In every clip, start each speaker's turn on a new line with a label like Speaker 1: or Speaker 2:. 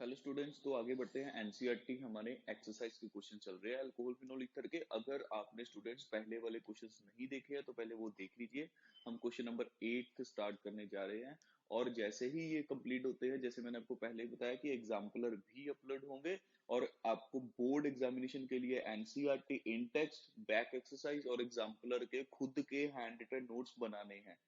Speaker 1: Hello students, तो आगे बढ़ते हैं। एनसीईआरटी हमारे एक्सरसाइज के क्वेश्चन चल रहे हैं अल्कोहल फिनोल ईथर के। अगर आपने स्टूडेंट्स पहले वाले क्वेश्चंस नहीं देखे हैं तो पहले वो देख लीजिए। हम क्वेश्चन नंबर 8 स्टार्ट करने जा रहे हैं और जैसे ही ये कंप्लीट होते हैं, जैसे मैंने आपको पहले बताया कि एग्जाम्पलर भी अपलोड होंगे और आपको बोर्ड एग्जामिनेशन के लिए एनसीईआरटी इन टेक्स्ट, बैक एक्सरसाइज और एग्जाम्पलर के खुद के हैंड रिटन नोट्स बनाने हैं।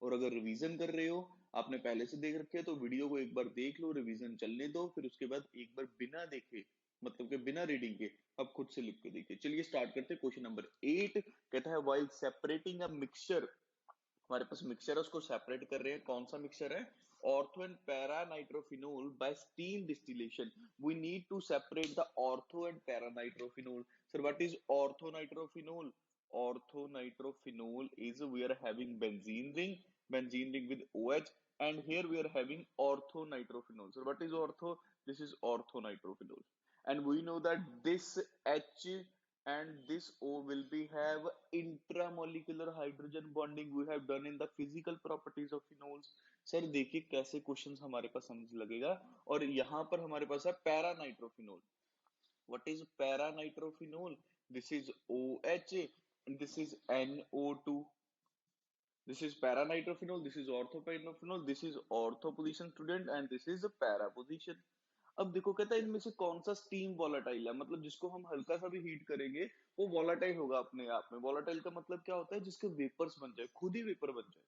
Speaker 1: और अगर रिवीजन कर रहे हो, आपने पहले से देख रखे हैं तो वीडियो को एक बार देख लो, रिवीजन चलने दो, फिर उसके बाद एक बार बिना देखे, मतलब कि बिना रीडिंग के अब खुद से लिख के देखिए। चलिए स्टार्ट करते हैं। क्वेश्चन नंबर 8 कहता है व्हाइल सेपरेटिंग अ मिक्सचर। हमारे पास मिक्सचर है, उसको सेपरेट कर रहे हैं। कौन सा मिक्सचर है? Ortho and para nitrophenol by steam distillation. We need to separate the ortho and para nitrophenol. Sir what is ortho nitrophenol? Ortho nitrophenol is we are having benzene ring with OH, and here we are having ortho nitrophenol. So what is ortho? This is ortho nitrophenol, and we know that this H and this O will be have intramolecular hydrogen bonding. We have done in the physical properties of phenols. Sir देखिए कैसे questions हमारे पास समझ लगेगा। और यहाँ पर हमारे पास है para nitrophenol. What is para nitrophenol? This is OH and this is NO2. This is para nitrophenol, this is orthophenol, this is ortho position student and this is para position. अब देखो कहता है इनमें से कौन सा स्टीम वॉलेटाइल है, मतलब जिसको हम हल्का सा भी हीट करेंगे वो वॉलेटाइल होगा अपने आप में। वॉलेटाइल का मतलब क्या होता है? जिसके वेपर्स बन जाए, खुद ही वेपर बन जाए।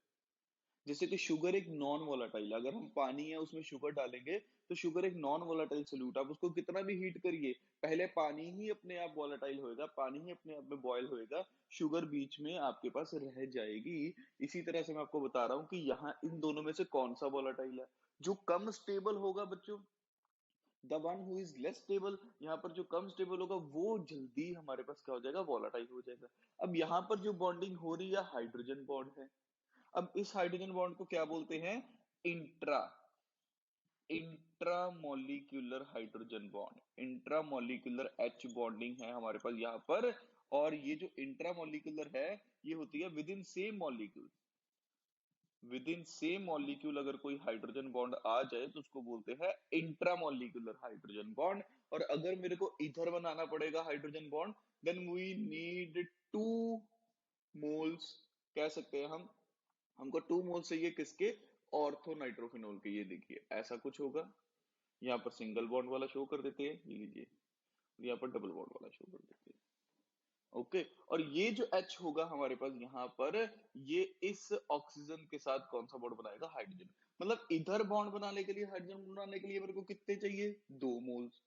Speaker 1: जैसे कि शुगर एक नॉन वोलाटाइल, अगर हम पानी है उसमें शुगर डालेंगे तो शुगर एक नॉन वोलाटाइल सोल्यूट। आप उसको कितना भी हीट करिए, पहले पानी ही अपने आप वोलाटाइल होएगा, पानी ही अपने आप में बॉयल होएगा, शुगर बीच में आपके पास रह जाएगी। इसी तरह से मैं आपको बता रहा हूं कि यहाँ इन दोनों में से कौन सा वोलाटाइल है। जो कम स्टेबल होगा बच्चों, the one who is less stable, यहाँ पर जो कम स्टेबल होगा वो जल्दी हमारे पास क्या हो जाएगा? वोलाटाइल हो जाएगा। अब यहाँ पर जो बॉन्डिंग हो रही है हाइड्रोजन बॉन्ड है। अब इस हाइड्रोजन बॉन्ड को क्या बोलते हैं? Intra intramolecular hydrogen bond. Intramolecular H bonding है हमारे पास यहाँ पर। और ये जो इंट्रामोलिक्यूलर है ये होती है with in same molecule. With in same molecule अगर कोई हाइड्रोजन बॉन्ड आ जाए तो उसको बोलते हैं इंट्रामोलिक्यूलर हाइड्रोजन बॉन्ड। और अगर मेरे को इधर बनाना पड़ेगा hydrogen bond, then we need 2 moles. कह सकते हैं हम, हमको 2 मोल चाहिए किसके? ऑर्थो नाइट्रोफिनोल के। ये देखिए ऐसा कुछ होगा। यहाँ पर सिंगल बॉन्ड वाला शो कर देते हैं, ये लीजिए, यहाँ पर डबल बॉन्ड वाला शो कर देते हैं। ओके, और ये जो H होगा हमारे पास यहाँ पर, ये इस ऑक्सीजन के साथ कौन सा बॉन्ड बनाएगा? हाइड्रोजन। मतलब इधर बॉन्ड बनाने के लिए, हाइड्रोजन बनाने के लिए मेरे को कितने चाहिए? 2 मोल्स।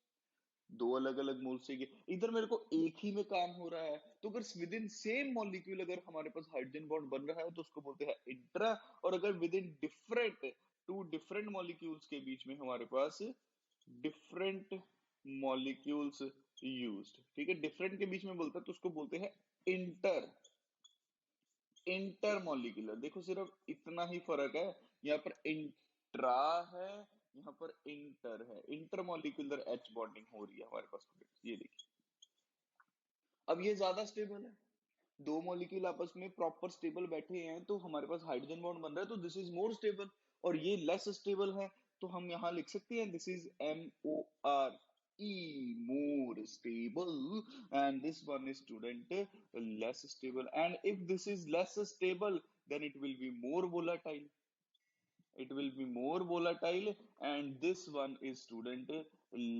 Speaker 1: दो अलग अलग मोल्स चाहिए। इधर मेरे को एक ही में काम हो रहा है, तो अगर विद इन सेम मॉलिक्यूल अगर हमारे पास हाइड्रोजन बॉन्ड बन रहा है तो उसको बोलते हैं इंट्रा। और अगर with in different, 2 different molecules के बीच में हमारे पास डिफरेंट मॉलिक्यूल्स यूज्ड, ठीक है, डिफरेंट के बीच में बोलता है तो उसको बोलते हैं इंटर इंटर मॉलिक्यूलर। देखो सिर्फ इतना ही फर्क है, यहाँ पर इंट्रा है, यहाँ पर इंटर है। इंटर मॉलिक्यूलर एच बॉन्डिंग हो रही है हमारे पास स्टूडेंट्स, ये देखिए। अब ये ज्यादा स्टेबल है, 2 मॉलिक्यूल आपस में प्रॉपर स्टेबल बैठे हैं तो हमारे पास हाइड्रोजन बॉन्ड बन रहा है, तो दिस इज मोर स्टेबल। और ये लेस स्टेबल है, तो हम यहां लिख सकते हैं this is MORE, more stable, and this one is student less stable. And if this is less stable, then it will be more volatile. It will be more volatile, and this one is student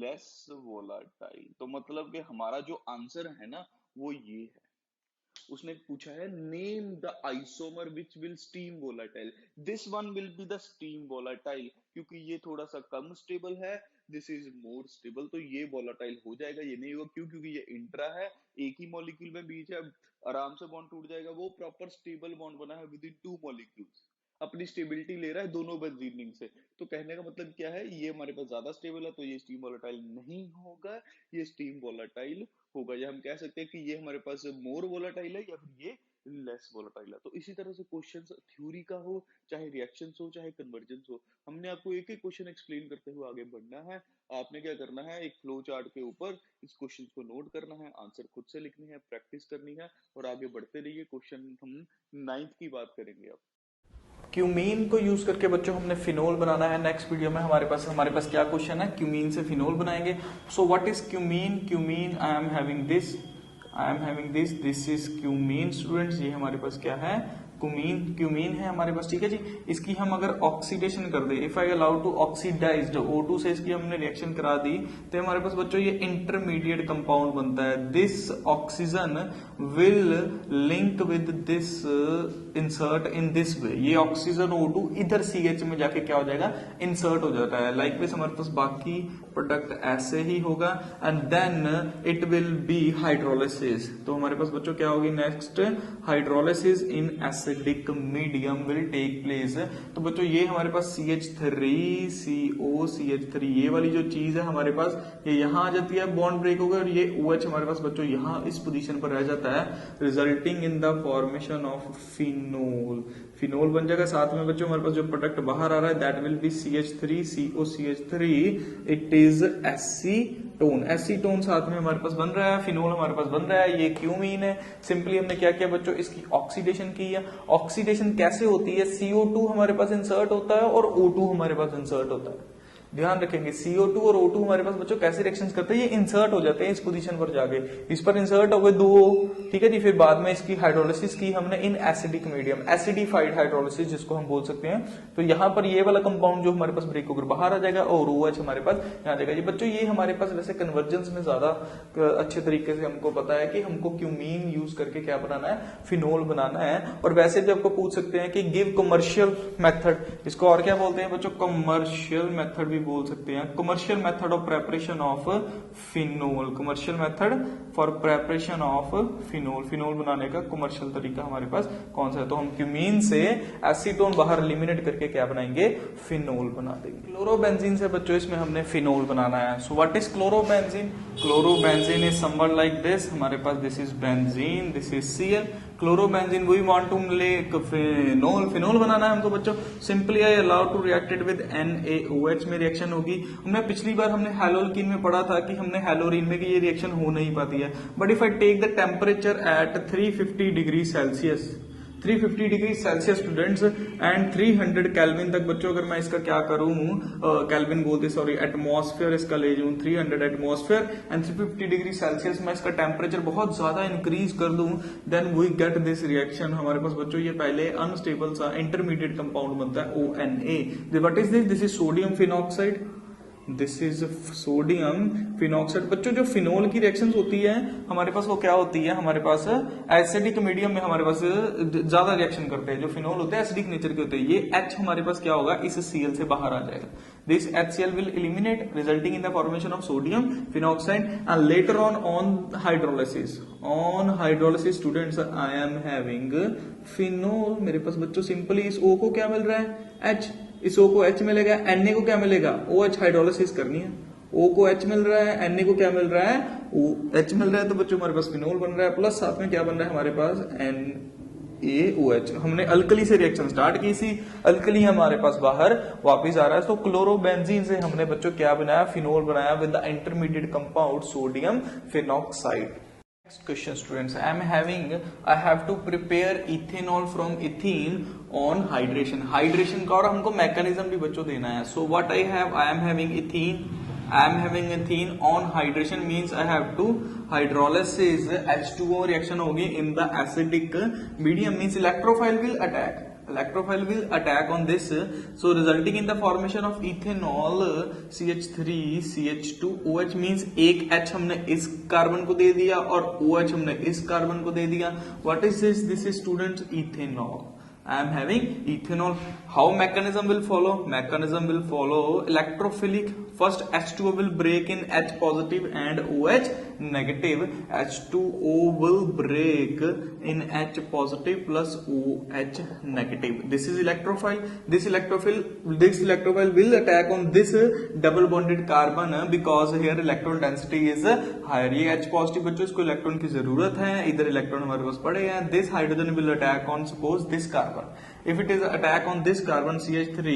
Speaker 1: less volatile. तो मतलब कि हमारा जो answer है ना वो ये है। उसने पूछा है name the isomer which will steam volatile. This one will be the steam volatile, क्योंकि ये थोड़ा सा कम स्टेबल है, दिस इज मोर स्टेबल, तो ये वोलाटाइल हो जाएगा। ये नहीं होगा, क्यों? क्योंकि ये इंट्रा है, एक ही मॉलिक्यूल में बीच है, आराम से बॉन्ड टूट जाएगा। वो प्रॉपर स्टेबल बॉन्ड बना है विद इन 2 मॉलिक्यूल्स, अपनी स्टेबिलिटी ले रहा है दोनों बेंजीन रिंग से। तो कहने का मतलब क्या है? ये हमारे पास ज्यादा स्टेबल है तो ये स्टीम वोलाटाइल नहीं होगा, ये स्टीम वोलाटाइल होगा। या हम कह सकते हैं कि ये हमारे पास मोर वोलाटाइल है या फिर ये लेस वोलाटाइल है। तो इसी तरह से क्वेश्चन थ्योरी का हो, चाहे रिएक्शंस हो, चाहे कन्वर्जेंस हो, हमने आपको एक एक क्वेश्चन एक्सप्लेन करते हुए आगे बढ़ना है। आपने क्या करना है? एक फ्लो चार्ट के ऊपर इस क्वेश्चन को नोट करना है, आंसर खुद से लिखने हैं, प्रैक्टिस करनी है और आगे बढ़ते रहिए। क्वेश्चन हम 9th की बात करेंगे अब।
Speaker 2: क्यूमीन को यूज करके बच्चों हमने फिनोल बनाना है। नेक्स्ट वीडियो में हमारे पास क्या क्वेश्चन है, क्यूमीन से फिनोल बनाएंगे। सो what is cumene? Cumene I am having this, this is cumene students. ये हमारे पास क्या है? क्यूमीन है हमारे पास, ठीक है जी। इसकी हम अगर ऑक्सीडेशन कर दे, if I allow to oxidise, O2 से इसकी हमने रिएक्शन करा दी तो हमारे पास बच्चों ये इंटरमीडिएट कंपाउंड बनता है। This oxygen will link with this insert in this way. ये ऑक्सीजन O2 इधर CH में जाके क्या हो जाएगा? इंसर्ट हो जाता है। लाइकवाइज हमारे पास बाकी प्रोडक्ट ऐसे ही होगा and then it will be hydrolysis. तो हमारे पास बच्चों क्या होगी next? Hydrolysis in acidic medium will take place. तो बच्चों ये हमारे पास CH3COCH3 ये वाली जो चीज है हमारे पास, ये यहाँ आ जाती है, बॉन्ड ब्रेक होगा और ये OH हमारे पास बच्चों यहाँ इस पोजीशन पर रह जाता है, resulting in the formation of phenol. Phenol बन जाएगा। साथ में बच्चों हमारे पास जो प्रोडक्ट बाहर आ रहा है that will be CH3COCH3, it is acetone. Acetone साथ में हमारे पास बन रहा है, फिनोल हमारे पास बन रहा है, ये क्यूमीन है। सिंपली हमने क्या किया बच्चों? इसकी ऑक्सीडेशन की है। ऑक्सीडेशन कैसे होती है? CO2 हमारे पास इंसर्ट होता है और O2 हमारे पास इंसर्ट होता है। ध्यान रखेंगे CO2 और O2 हमारे पास बच्चों कैसे रिएक्शंस करते हैं? ये इंसर्ट हो जाते हैं इस पोजीशन पर जाके, इस पर इंसर्ट हो गए दो, ठीक है जी। फिर बाद में इसकी हाइड्रोलिसिस की हमने इन एसिडिक मीडियम, एसिडिफाइड हाइड्रोलिसिस जिसको हम बोल सकते हैं। तो यहाँ पर ये वाला कंपाउंड जो हमारे पास ब्रेक होकर बाहर आ जाएगा और OH हमारे पास यहाँ जाएगा जी। बच्चों ये हमारे पास वैसे कन्वर्जेंस में ज्यादा अच्छे तरीके से हमको पता है कि हमको क्यूमीन यूज करके क्या बनाना है? फिनोल बनाना है। और वैसे भी आपको पूछ सकते हैं कि गिव कमर्शियल मेथड, इसको और क्या बोलते हैं बच्चों? कमर्शियल मेथड भी बोल सकते हैं। Commercial method of preparation of phenol, commercial method for preparation of phenol. Phenol बनाने का कमर्शियल तरीका हमारे पास कौन सा है? तो हम क्यूमीन से एसीटोन बाहर एलिमिनेट करके क्या बनाएंगे? फिनोल बना देंगे। क्लोरोबेंजीन से बच्चों इसमें हमने फिनोल बनाना है। So what is chlorobenzene? Chlorobenzene is someone like this. हमारे पास this is benzene, this is Cl। Chlorobenzene we want to make phenol, phenol बनाना है हमको बच्चों। Simply I allow to reacted with NaOH में रिएक्शन होगी। हमने पिछली बार हमने हैलोल्कीन में पढ़ा था कि हमने हैलोरीन में कि ये रिएक्शन हो नहीं पाती है। But if I take the temperature at 350 degree Celsius, 350 degree Celsius students and 300 kelvin तक बच्चों, अगर मैं इसका क्या करूं, केल्विन बोलते सॉरी, एटमॉस्फेयर इसका ले जाऊं, 300 एटमॉस्फेयर एंड 350 डिग्री सेल्सियस मैं इसका टेम्परेचर बहुत ज्यादा इंक्रीज कर दूं, then we get this reaction. हमारे पास बच्चों ये पहले अनस्टेबल सा इंटरमीडिएट कंपाउंड बनता है ONA। What is this? This is sodium phenoxide, this is sodium phenoxide. बच्चों जो फिनोल की रिएक्शंस होती है हमारे पास वो क्या होती है? हमारे पास एसिडिक मीडियम में हमारे पास ज्यादा रिएक्शन करते हैं। जो फिनोल होते हैं एसिडिक नेचर के होते हैं। ये H हमारे पास क्या होगा? इस Cl से बाहर आ जाएगा। This HCl will eliminate resulting in the formation of sodium phenoxide and later on hydrolysis, students I am having phenol। मेरे पास बच्चों सिंपली इस O को क्या मिल रहा है? H। इस O को H मिलेगा, Na को क्या मिलेगा? OH हाइड्रोलिसिस करनी है। O को H मिल रहा है, Na को क्या मिल रहा है? H मिल रहा है। तो बच्चों हमारे पास फिनोल बन रहा है, प्लस साथ में क्या बन रहा है हमारे पास? NaOH। हमने अल्कली से रिएक्शन स्टार्ट की थी, अल्कली हमारे पास बाहर वापस आ रहा है। तो क्लोरोबेंजीन से हमने बच्चों क्या बनाया? फिनोल बनाया with the intermediate compound sodium phenoxide. Next question students, I have to prepare ethanol from ethene on hydration। Hydration का और हमको मैकेनिज्म भी बच्चों देना है। So what I am having ethene on hydration means I have to hydrolysis H2O reaction होगी in the acidic medium, means electrophile will attack on this, so resulting in the formation of ethanol CH3 CH2OH, means एक H हमने इस carbon को दे दिया और OH हमने इस carbon को दे दिया। What is this? This is students ethanol। I am having ethanol. How mechanism will follow? Mechanism will follow electrophilic. First H2O will break in H positive and OH negative. H2O will break in H positive plus OH negative. This is electrophile. This electrophile will attack on this double bonded carbon because here electron density is higher। ये H positive बच्चों, इसको electron की जरूरत है, इधर electron हमारे पास पड़े हैं। This hydrogen will attack on suppose this carbon। If it is attack on this carbon CH3,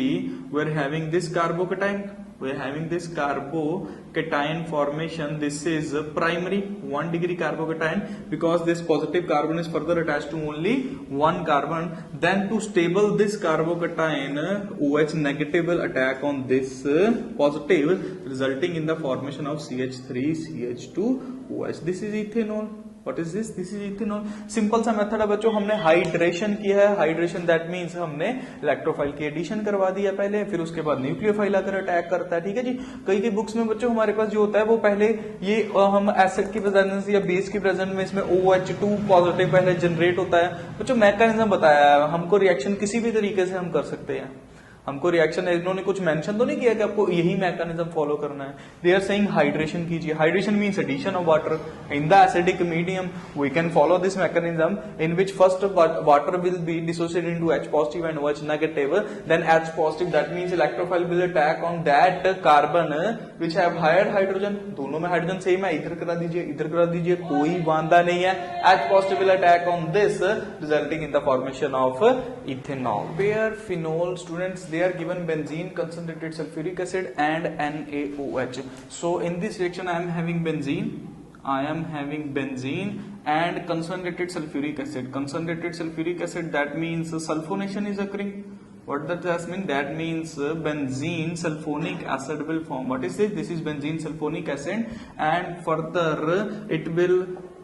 Speaker 2: we are having this carbocation, we are having this carbocation formation. This is primary 1 degree carbocation because this positive carbon is further attached to only one carbon. Then to stable this carbocation, OH negative will attack on this positive, resulting in the formation of CH3 CH2 OH. This is ethanol. What is this? This is ethanol. Simple सा method है बच्चों, हमने hydration किया है. Hydration that means हमने electrophile की addition करवा दिया पहले, फिर उसके बाद न्यूक्लियोफाइल आकर अटैक करता है. ठीक है जी. कई बुक्स में बच्चों हमारे पास जो होता है वो पहले ये हम एसिड की प्रेजेंस या बेस की प्रेजेंस में इसमें OH2 पॉजिटिव पहले जनरेट होता है. बच्चों मैकेनिज्म बताया है, हमको रिएक्शन किसी भी तरीके से हम कर सकते हैं. हमको रिएक्शन इन्होंने कुछ मेंशन तो नहीं किया कि आपको यही मैकेनिज्म फॉलो करना है. दे आर सेइंग हाइड्रेशन कीजिए. Hydration means addition of water in the acidic medium. We can follow this mechanism in which first water will be dissociated into H positive and OH negative. Then H positive that means electrophile will attack on that carbon which have higher hydrogen. दोनों में hydrogen same है, इधर करा दीजिए इधर करा दीजिए, कोई वांदा नहीं है. H positive will attack on this, resulting in the formation of ethanol. Pair phenol students, they are given benzene, concentrated sulfuric acid and NaOH. So in this reaction I am having benzene and concentrated sulfuric acid. Concentrated sulfuric acid, that means sulfonation is occurring. What does that mean? That means benzene sulfonic acid will form. What is this? This is benzene sulfonic acid, and further it will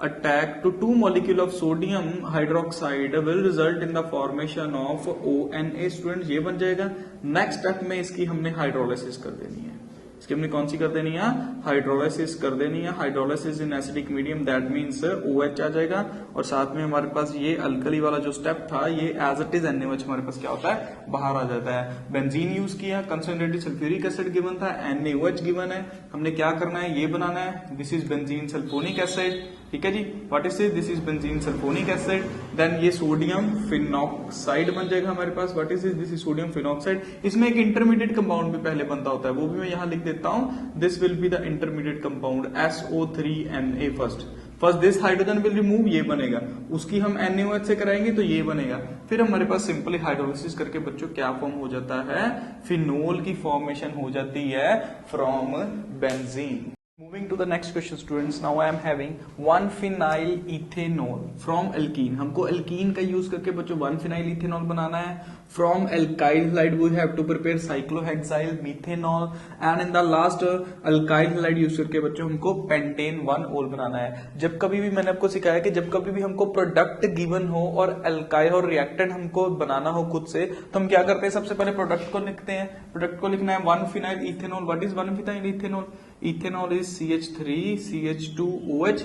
Speaker 2: attack to two molecule of sodium hydroxide will result in the formation of ONA. Students ये बन जाएगा. Next step में इसकी हमने hydrolysis कर देनी है. इसकी हमने कौन सी कर देनी है? हाइड्रोलाइसिस कर देनी है. Hydrolysis in acidic medium, that means OH आ जाएगा, और साथ में हमारे पास ये अल्कली वाला जो स्टेप था ये एज इट इज NaOH हमारे पास क्या होता है? बाहर आ जाता है. बेंजीन यूज किया, कंसंट्रेटेड सल्फ्यूरिक एसिड गिवन था, NaOH गिवन है. हमने क्या करना है? ये बनाना है. This is benzene sulphonic acid. ठीक है जी. What is this? Is benzene sulphonic acid. Then ये सोडियम फिनॉक्साइड बन जाएगा हमारे पास. What is this? Is sodium phenoxide. इसमें एक इंटरमीडिएट कंपाउंड भी पहले बनता होता है, वो भी मैं यहां लिख देता हूं. This will be the intermediate compound SO3Na. First this hydrogen will remove, ये बनेगा. उसकी हम NaOH से कराएंगे तो ये बनेगा. फिर हमारे पास सिंपली हाइड्रोलिसिस करके बच्चों क्या फॉर्म हो जाता है? फिनोल की फॉर्मेशन हो जाती है from benzene. Moving to the next question students, now I am having 1-phenyl ethanol from alkene. हमको alkene का यूज करके बच्चों 1-phenyl ethanol बनाना है. From alkyl halide we have to prepare cyclohexyl methanol, and in the last alkyl halide use करके बच्चों हमको pentane 1-ol बनाना है. जब कभी भी मैंने आपको सिखाया कि जब कभी भी हमको प्रोडक्ट गिवन हो और alkyl और रिएक्टेंट हमको बनाना हो खुद से, तो हम क्या करते हैं? सबसे पहले प्रोडक्ट को लिखते हैं. प्रोडक्ट को लिखना है 1-phenyl ethanol. What is 1-phenyl ethanol? Ethanol is CH3 CH2OH.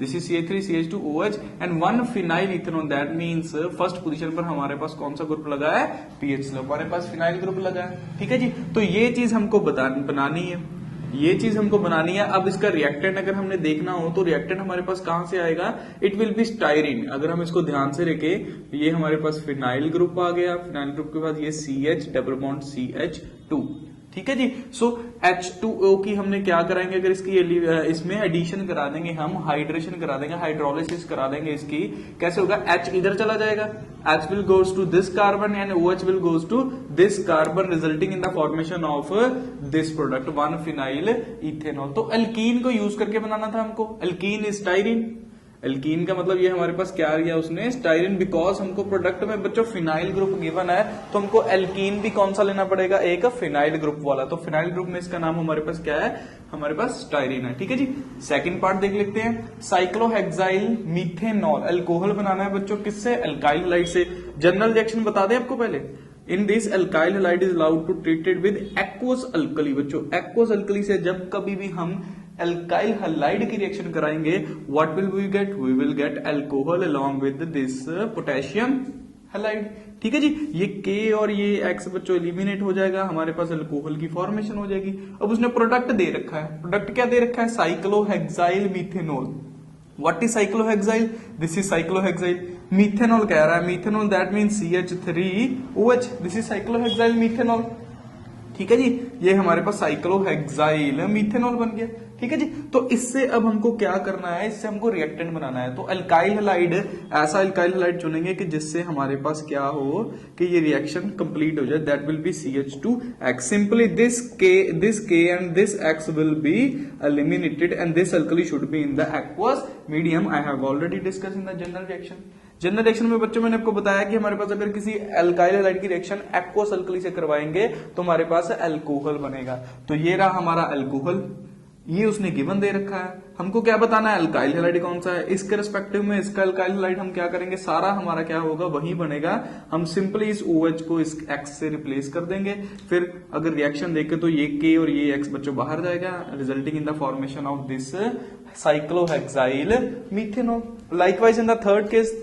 Speaker 2: This is CH3 CH2OH and 1-phenyl ethanol. That means first position पर हमारे पास कौन सा ग्रुप लगा है? PH. हमारे पास फिनाइल ग्रुप लगा है. ठीक है जी. तो ये चीज हमको बनानी है. ये चीज हमको बनानी है. अब इसका रिएक्टेंट अगर हमने देखना हो तो रिएक्टेंट हमारे पास कहां से आएगा? It will B styrene. अगर हम इसको ध्यान से रखे, ये हमारे पास फिनाइल ग्रुप आ गया. फिनाइल ग्रुप के बाद ये CH डबल बॉन्ड CH2. ठीक है जी. सो H2O की हमने क्या कराएंगे? अगर इसकी इसमें एडिशन करा देंगे, हम हाइड्रेशन करा देंगे, हाइड्रोलिसिस करा देंगे. इसकी कैसे होगा? H इधर चला जाएगा, H will goes to this carbon and OH will goes to this carbon, resulting in the formation of this product 1-phenyl ethanol. तो अल्कीन को यूज करके बनाना था हमको. Alkene is styrene. एल्कीन का मतलब ये हमारे पास क्या आ गया? उसने स्टाइरिन. बिकॉज हमको प्रोडक्ट में बच्चों फिनाइल ग्रुप गिवन है, तो हमको एल्कीन भी कौन सा लेना पड़ेगा? एक फिनाइल ग्रुप वाला. तो फिनाइल ग्रुप में इसका नाम हमारे पास क्या है? हमारे पास स्टाइरिन है. ठीक है जी. सेकंड पार्ट देख लेते हैं. Cyclohexyl methanol. अल्कोहल बनाना है बच्चों किससे? अल्काइल हैलाइड से. जनरल रिएक्शन बता दें आपको पहले. In this alkyl halide is allowed to treated with aqueous alkali. बच्चों एक्वस अल्कली से जब कभी भी हम अल्काइल हैलाइड की रिएक्शन कराएंगे, what will we get? We will get alcohol along with this potassium halide. ठीक है जी. ये K और ये X बच्चों एलिमिनेट हो जाएगा, हमारे पास अल्कोहल की फॉर्मेशन हो जाएगी. अब उसने प्रोडक्ट दे रखा है. प्रोडक्ट क्या दे रखा है? Cyclohexyl methanol. What is cyclohexyl? This is cyclohexyl. Methanol कह रहा है. Methanol that means CH3OH. This is cyclohexyl methanol. ठीक है जी, ये हमारे पास साइक्लोहेक्साइल मीथेनॉल बन गया। ठीक है जी, तो इससे अब हमको क्या करना है, इससे हमको रिएक्टेंट बनाना है। तो अल्काइल हैलाइड, ऐसा अल्काइल हैलाइड चुनेंगे कि जिससे हमारे पास क्या हो कि ये रिएक्शन कंप्लीट हो जाए, that will be CH2X। Simply this K and this X will be eliminated and this alkali should be in the aqueous medium. I have already discuss in the general reaction. General reaction में बच्चों मैंने आपको बताया कि हमारे पास अगर किसी alkyl halide की रिएक्शन एक्वस अल्कली से करवाएंगे तो हमारे पास अल्कोहल बनेगा। तो ये रहा हमारा अल्कोहल, ये उसने गिवन दे रखा है। हमको क्या बताना है, अल्काइल हैलाइड कौन सा है, इसके रिस्पेक्टिव में इसका अल्काइल हैलाइड हम क्या करेंगे, सारा हमारा क्या होगा वही बनेगा। हम सिंपली इस OH को इस X से रिप्लेस कर देंगे। फिर अगर रिएक्शन देखें तो ये K और ये X बच्चों बाहर जाएगा, resulting in the formation of this cyclohexyl methanol. Likewise in the third case,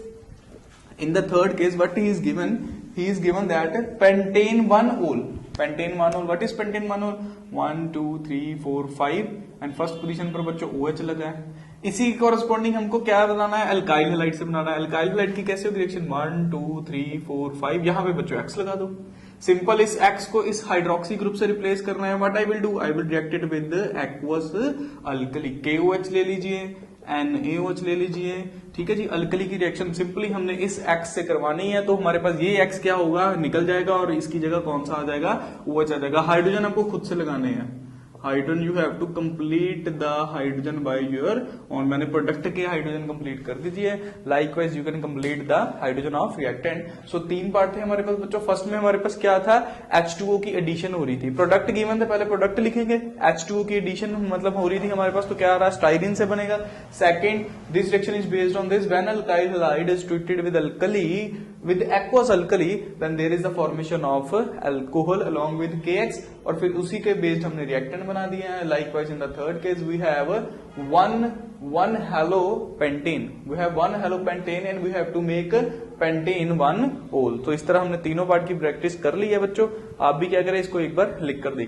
Speaker 2: what he is given that pentane 1-ol. Pentane 1-ol, what is pentane 1-ol? 1 2 3 4 5 and first position पर बच्चों OH लगा है। इसी corresponding हमको क्या बनाना है, alkyl halide से बनाना है। अल्काइल हैलाइड की कैसे होगी रिएक्शन, 1 2 3 4 5, यहां पे बच्चों X लगा दो। सिंपल इस X को इस हाइड्रोक्सी ग्रुप से रिप्लेस करना है। What I will do, I will react it with aqueous alkali. KOH ले लीजिए, NaOH ले लीजिए। ठीक है जी, अल्कली की रिएक्शन सिंपली हमने इस X से करवानी है, तो हमारे पास ये X क्या होगा, निकल जाएगा और इसकी जगह कौन सा आ जाएगा, OH आ जाएगा। हाइड्रोजन आपको खुद से लगाने हैं, hydrogen you have to complete the hydrogen by your own. मैंने प्रोडक्ट के हाइड्रोजन कंप्लीट कर दीजिए। Likewise you can complete the hydrogen of reactant. So 3 part थे हमारे पास बच्चों। फर्स्ट में हमारे पास क्या था, H2O की एडिशन हो रही थी। प्रोडक्ट गिवन थे, पहले प्रोडक्ट लिखेंगे। H2O की एडिशन मतलब हो रही थी हमारे पास, तो क्या आ रहा है, स्टाइरिन से बनेगा। Second, this reaction is based on this, when alkyl halide is treated with alkali with aqueous alkali then there is the formation of alcohol along with KX, और फिर उसी के बेस्ड हमने रिएक्टेंट बना दिया है। Likewise in the third case we have one halopentane, we have one halopentane and we have to make pentane 1-ol। तो इस तरह हमने तीनों पार्ट की प्रैक्टिस कर ली है बच्चों। आप भी क्या करें, इसको एक बार लिख कर देखिए।